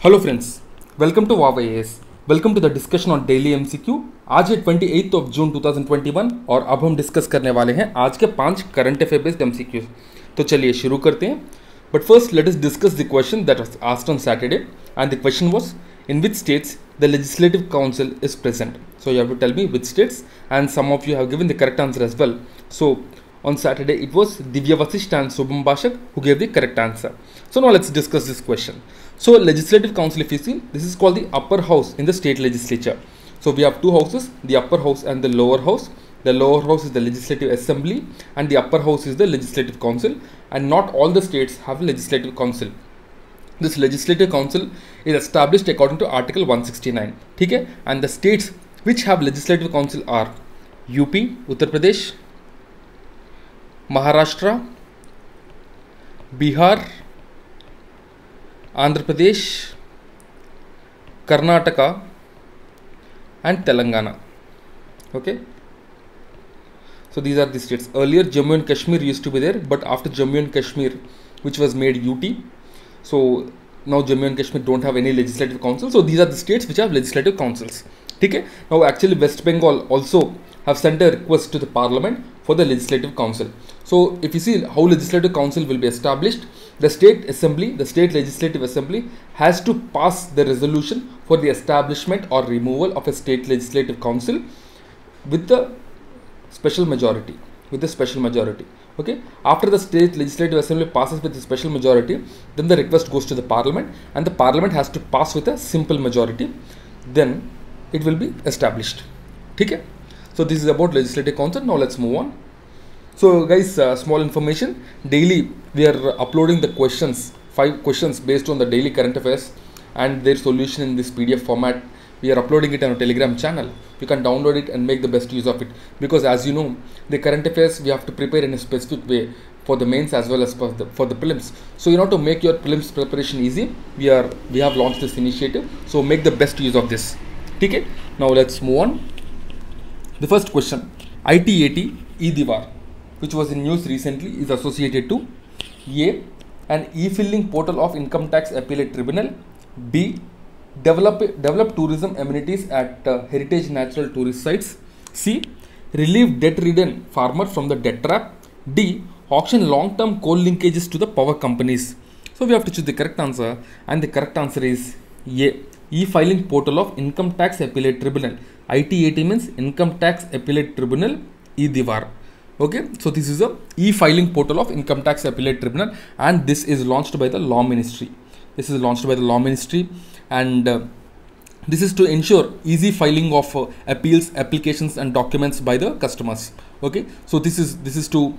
Hello friends, welcome to wow IAS. Welcome to the discussion on daily MCQ. आज है 28 of June 2021 और अब हम डिस्कस करने वाले हैं आज के 5 करंट अफेयर बेस्ड एमसीक्यूज। तो चलिए शुरू करते हैं। But first let us discuss the question that was asked on Saturday and the question was in which states the legislative council is present. So you have to tell me which states and some of you have given the correct answer as well. So on Saturday, it was Divya Vasisht and Subham Bashak who gave the correct answer. So now let's discuss this question. So Legislative Council, if you see, this is called the upper house in the state legislature. So we have two houses, the upper house and the lower house. The lower house is the Legislative Assembly and the upper house is the Legislative Council, and not all the states have a Legislative Council. This Legislative Council is established according to Article 169. ठीक है? And the states which have Legislative Council are UP, Uttar Pradesh, Maharashtra, Bihar, Andhra Pradesh, Karnataka and Telangana. Okay, so these are the states. Earlier Jammu and Kashmir used to be there, but after Jammu and Kashmir, which was made UT, so now Jammu and Kashmir don't have any legislative council. So these are the states which have legislative councils. Okay, now actually West Bengal also have sent a request to the parliament for the legislative council. So if you see how legislative council will be established, the state assembly, the state legislative assembly has to pass the resolution for the establishment or removal of a state legislative council with the special majority, okay. After the state legislative assembly passes with the special majority, then the request goes to the parliament and the parliament has to pass with a simple majority, then it will be established. Okay, so this is about legislative council. Now let's move on. So guys, small information, daily we are uploading the questions, 5 questions based on the daily current affairs and their solution in this PDF format. We are uploading it on a Telegram channel. You can download it and make the best use of it, because as you know, the current affairs we have to prepare in a specific way for the mains as well as for the prelims. So in order to make your prelims preparation easy, we have launched this initiative, so make the best use of this. Okay, now let's move on. The first question, ITAT e-Diwar, which was in news recently, is associated to A, an e-filing portal of income tax appellate tribunal; B, develop tourism amenities at heritage natural tourist sites; C, relieve debt-ridden farmers from the debt trap; D, auction long-term coal linkages to the power companies. So we have to choose the correct answer, and the correct answer is A, e-filing portal of income tax appellate tribunal. ITAT means income tax appellate tribunal e-Diwar. Okay, so this is a e-filing portal of income tax appellate tribunal, and this is launched by the law ministry. And this is to ensure easy filing of appeals, applications and documents by the customers. Okay, so this is to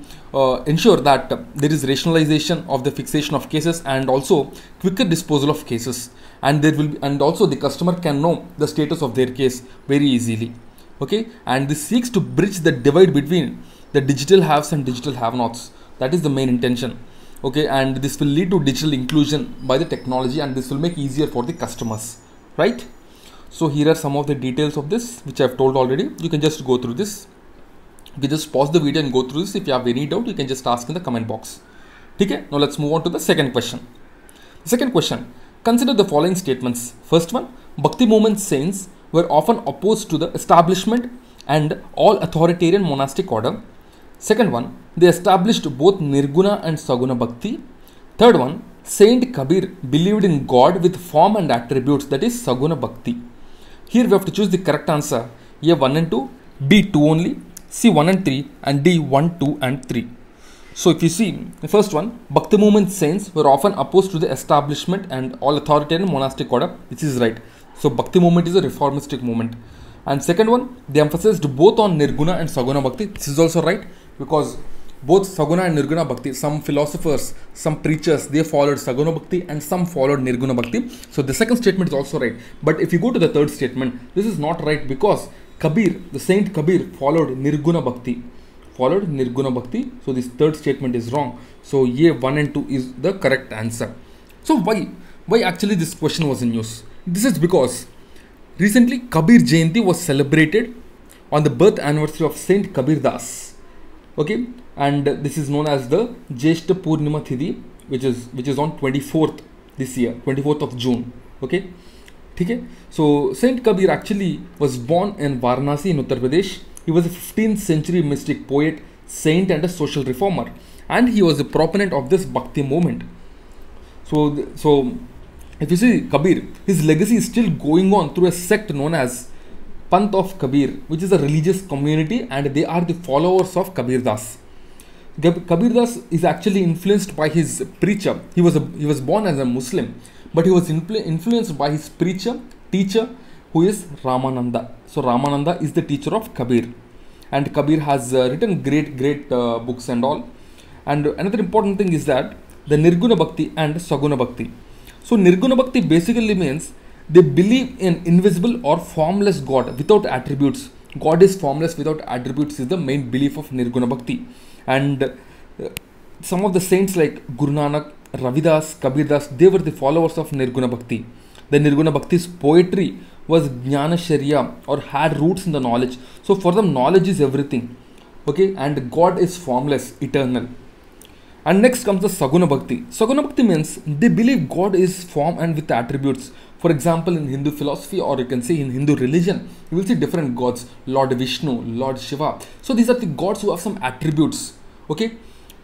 ensure that there is rationalization of the fixation of cases and also quicker disposal of cases, and there will be, and also the customer can know the status of their case very easily. Okay, and this seeks to bridge the divide between the digital haves and digital have-nots. That is the main intention. Okay, and this will lead to digital inclusion by the technology, and this will make easier for the customers, right? So here are some of the details of this which I have told already. You can just go through this. You can just pause the video and go through this. If you have any doubt, you can just ask in the comment box. Okay, now let's move on to the second question. The second question, consider the following statements. First one, Bhakti movement saints were often opposed to the establishment and all authoritarian monastic order. Second one, they established both Nirguna and Saguna Bhakti. Third one, Saint Kabir believed in God with form and attributes, that is Saguna Bhakti. Here we have to choose the correct answer. A 1 and 2, B 2 only, C 1 and 3, and D 1, 2 and 3. So if you see the first one, Bhakti movement saints were often opposed to the establishment and all authoritarian monastic order. This is right. So Bhakti movement is a reformistic movement. And second one, they emphasized both on Nirguna and Saguna Bhakti. This is also right, because both Saguna and Nirguna Bhakti, some philosophers, some preachers, they followed Saguna Bhakti and some followed Nirguna Bhakti. So the second statement is also right. But if you go to the third statement, this is not right, because Kabir, the Saint Kabir, followed Nirguna Bhakti. So this third statement is wrong. So A 1 and 2 is the correct answer. So why actually this question was in news? This is because recently Kabir Jayanti was celebrated on the birth anniversary of Saint Kabir Das. Okay, and this is known as the Jeshta Purnima Thidi, which is on 24th this year, 24th of June. Okay, ठीक है. So Saint Kabir actually was born in Varanasi in Uttar Pradesh. He was a 15th century mystic poet, saint and a social reformer, and he was a proponent of this Bhakti movement. So if you see Kabir, his legacy is still going on through a sect known as Panth of Kabir, which is a religious community, and they are the followers of Kabir Das. Kabir Das is actually influenced by his preacher. He was born as a Muslim, but he was influenced by his teacher, who is Ramananda. So Ramananda is the teacher of Kabir, and Kabir has written great books and all. And another important thing is that the Nirguna Bhakti and Saguna Bhakti. So Nirguna Bhakti basically means they believe in invisible or formless God without attributes. God is formless without attributes is the main belief of Nirguna Bhakti. And some of the saints like Guru Nanak, Ravidas, Kabir Das, they were the followers of Nirguna Bhakti. The Nirguna Bhakti's poetry was Jnana Sharya, or had roots in the knowledge. So for them, knowledge is everything. Okay, and God is formless, eternal. And next comes the Saguna Bhakti. Saguna Bhakti means they believe God is form and with attributes. For example, in Hindu philosophy, or you can say in Hindu religion, you will see different gods, Lord Vishnu, Lord Shiva. So these are the gods who have some attributes. Okay,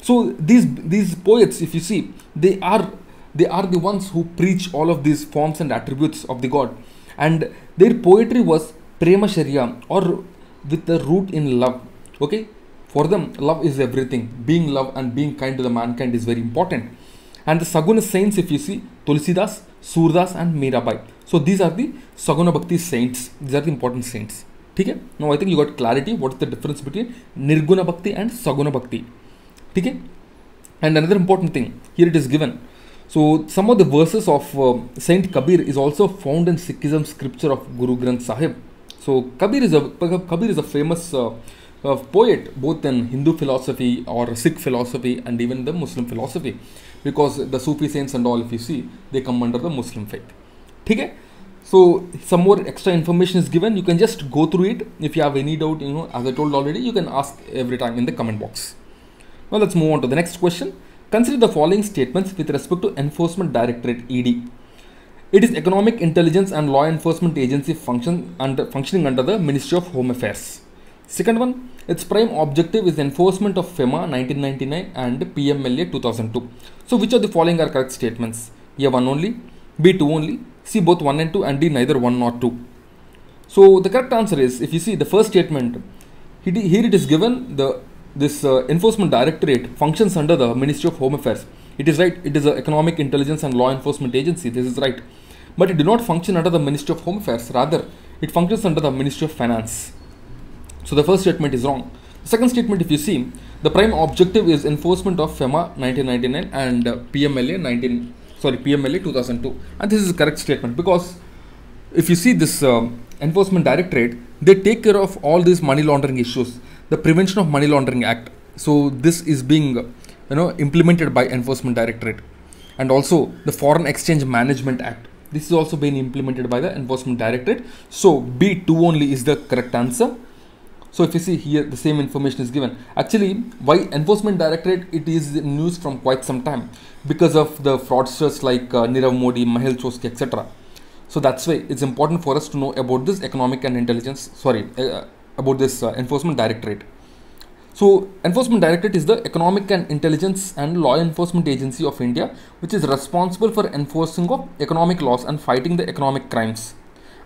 so these poets, if you see, they are the ones who preach all of these forms and attributes of the God, and their poetry was Prema Sharya, or with the root in love. Okay, for them, love is everything. Being love and being kind to the mankind is very important. And the Saguna saints, if you see, Tulsidas, Surdas and Mirabai. So these are the Saguna Bhakti saints. These are the important saints. Okay? Now I think you got clarity what is the difference between Nirguna Bhakti and Saguna Bhakti. Okay? And another important thing, here it is given. So some of the verses of Saint Kabir is also found in Sikhism scripture of Guru Granth Sahib. So Kabir is a famous poet both in Hindu philosophy or Sikh philosophy and even the Muslim philosophy, because the Sufi saints and all, if you see, they come under the Muslim faith. Okay? So some more extra information is given. You can just go through it. If you have any doubt, as I told already, you can ask every time in the comment box. Now let's move on to the next question. Consider the following statements with respect to Enforcement Directorate (ED). It is Economic Intelligence and Law Enforcement Agency functioning under the Ministry of Home Affairs. Second one, its prime objective is enforcement of FEMA 1999 and PMLA 2002. So which of the following are correct statements? A 1 only, B 2 only, C both 1 and 2, and D neither 1 nor 2. So the correct answer is, if you see the first statement, here it is given this Enforcement Directorate functions under the Ministry of Home Affairs. It is right, it is an Economic Intelligence and Law Enforcement Agency, this is right. But it do not function under the Ministry of Home Affairs, rather it functions under the Ministry of Finance. So the first statement is wrong. The second statement, if you see, the prime objective is enforcement of FEMA 1999 and PMLA 2002. And this is a correct statement, because if you see this Enforcement Directorate, they take care of all these money laundering issues, the Prevention of Money Laundering Act. So this is being implemented by Enforcement Directorate, and also the Foreign Exchange Management Act. This is also being implemented by the Enforcement Directorate. So B2 only is the correct answer. So if you see here, the same information is given. Actually, why Enforcement Directorate? It is in news from quite some time because of the fraudsters like Nirav Modi, Mahel Choksi, etc. So that's why it's important for us to know about this about this Enforcement Directorate. So Enforcement Directorate is the Economic and Intelligence and Law Enforcement Agency of India, which is responsible for enforcing of economic laws and fighting the economic crimes.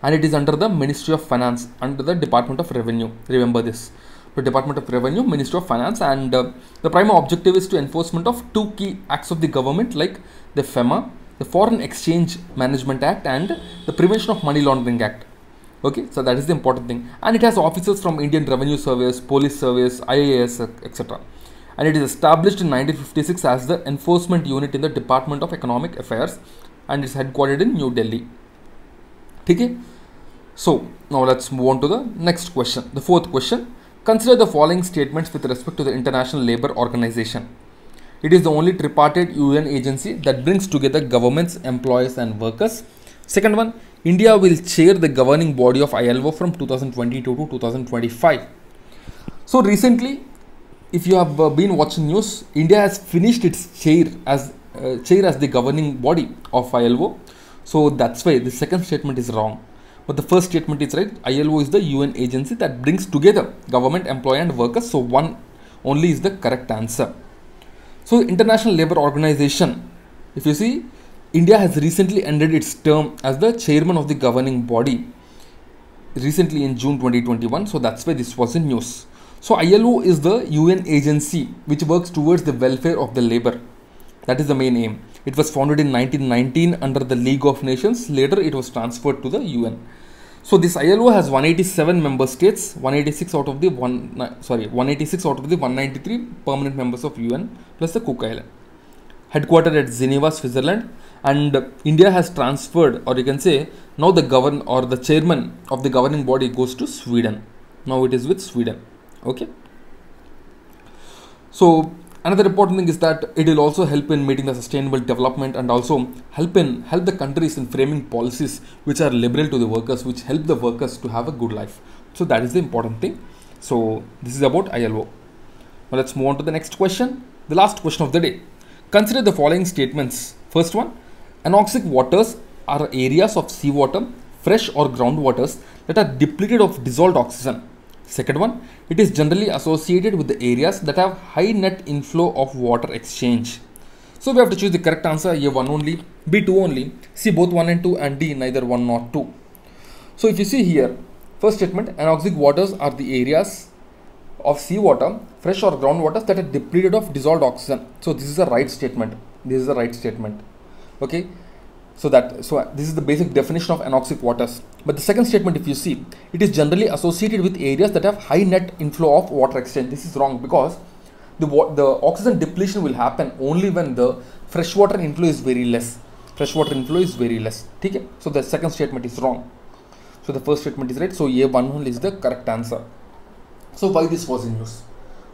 And it is under the Ministry of Finance, under the Department of Revenue. Remember this. The Department of Revenue, Ministry of Finance, and the primary objective is to enforcement of two key acts of the government like the FEMA, the Foreign Exchange Management Act, and the Prevention of Money Laundering Act. Okay, so that is the important thing. And it has officers from Indian Revenue Service, Police Service, IAS, etc. And it is established in 1956 as the enforcement unit in the Department of Economic Affairs, and it's headquartered in New Delhi. Okay. So now let's move on to the next question. The fourth question. Consider the following statements with respect to the International Labour Organization. It is the only tripartite UN agency that brings together governments, employers and workers. Second one, India will chair the governing body of ILO from 2022 to 2025. So recently, if you have been watching news, India has finished its chair as the governing body of ILO. So that's why the second statement is wrong. But the first statement is right. ILO is the UN agency that brings together government, employee and workers. So one only is the correct answer. So International Labour Organization, if you see, India has recently ended its term as the chairman of the governing body recently in June 2021. So that's why this was in news. So ILO is the UN agency which works towards the welfare of the labor. That is the main aim. It was founded in 1919 under the League of Nations. Later it was transferred to the UN. So this ILO has 187 member states, 186 out of the 193 permanent members of UN plus the Cook Island. Headquartered at Geneva, Switzerland, and India has transferred, or you can say now the chairman of the governing body goes to Sweden. Now it is with Sweden. Okay. So another important thing is that it will also help in meeting the sustainable development and also help the countries in framing policies which are liberal to the workers, which help the workers to have a good life. So that is the important thing. So this is about ILO. Now let's move on to the next question, the last question of the day. Consider the following statements. First one, anoxic waters are areas of seawater, fresh or groundwaters that are depleted of dissolved oxygen. Second one, it is generally associated with the areas that have high net inflow of water exchange. So we have to choose the correct answer. A 1 only, B 2 only, C both 1 and 2, and D neither 1 nor 2. So if you see here, first statement, anoxic waters are the areas of seawater, fresh or groundwaters that are depleted of dissolved oxygen. So this is a right statement. This is the right statement. Okay. So this is the basic definition of anoxic waters. But the second statement, if you see, it is generally associated with areas that have high net inflow of water exchange. This is wrong because the oxygen depletion will happen only when the freshwater inflow is very less. Freshwater inflow is very less. Okay? So the second statement is wrong. So the first statement is right. So A1 only is the correct answer. So why this was in news?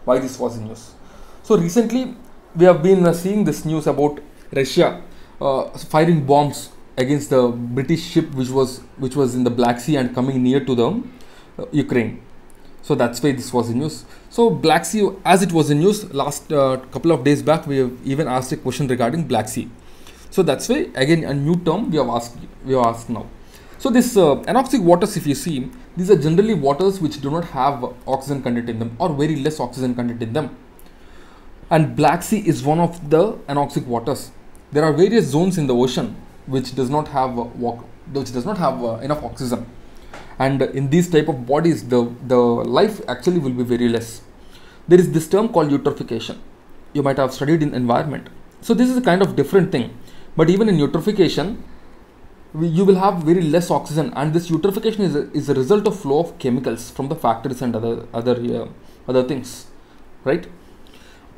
Why this was in news? So recently we have been seeing this news about Russia firing bombs against the British ship which was in the Black Sea and coming near to the Ukraine. So that's why this was in news. So Black Sea, as it was in news last couple of days back, we have even asked a question regarding Black Sea. So that's why again a new term we have asked now. So this anoxic waters, if you see, these are generally waters which do not have oxygen content in them or very less oxygen content in them. And Black Sea is one of the anoxic waters. There are various zones in the ocean which does not have enough oxygen, and in these type of bodies the life actually will be very less. There is this term called eutrophication. You might have studied in environment. So this is a kind of different thing, but even in eutrophication you will have very less oxygen, and this eutrophication is a result of flow of chemicals from the factories and other things, right?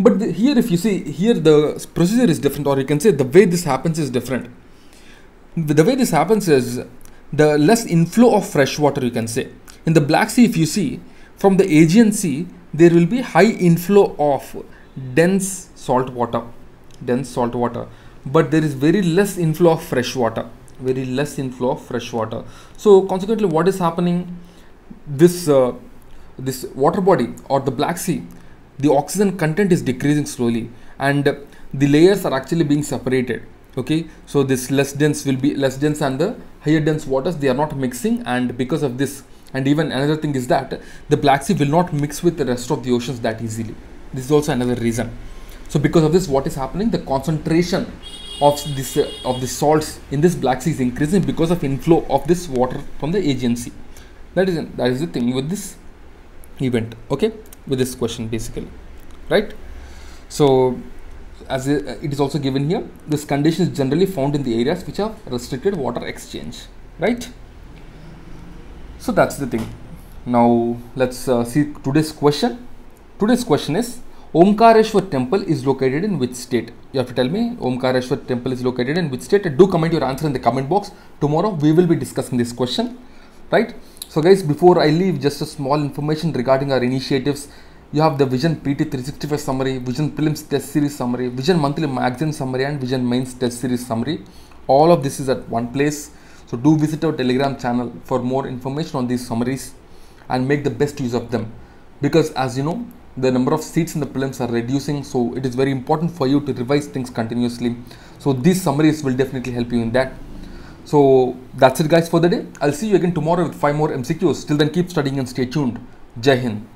But here, if you see, here the procedure is different, or you can say the way this happens is different. The way this happens is the less inflow of fresh water, you can say. In the Black Sea, if you see, from the Aegean Sea, there will be high inflow of dense salt water, but there is very less inflow of fresh water, So consequently, what is happening? This water body or the Black Sea, the oxygen content is decreasing slowly, and the layers are actually being separated. Okay, so this less dense will be less dense, and the higher dense waters, they are not mixing, and because of this, and even another thing is that the Black Sea will not mix with the rest of the oceans that easily. This is also another reason. So because of this, what is happening? The concentration of the salts in this Black Sea is increasing because of inflow of this water from the Aegean Sea. That is the thing with this event. Okay, with this question basically, right? So as it is also given here, this condition is generally found in the areas which have restricted water exchange, right? So that's the thing. Now let's see today's question. Today's question is, Omkareshwar temple is located in which state? You have to tell me Omkareshwar temple is located in which state. Do comment your answer in the comment box. Tomorrow we will be discussing this question, right? So guys, before I leave, just a small information regarding our initiatives. You have the Vision PT 365 summary, Vision Prelims test series summary, Vision monthly magazine summary, and Vision mains test series summary. All of this is at one place. So do visit our Telegram channel for more information on these summaries and make the best use of them, because as you know, the number of seats in the prelims are reducing, so it is very important for you to revise things continuously. So these summaries will definitely help you in that. So that's it guys for the day. I'll see you again tomorrow with 5 more MCQs. Till then, keep studying and stay tuned. Jai Hind.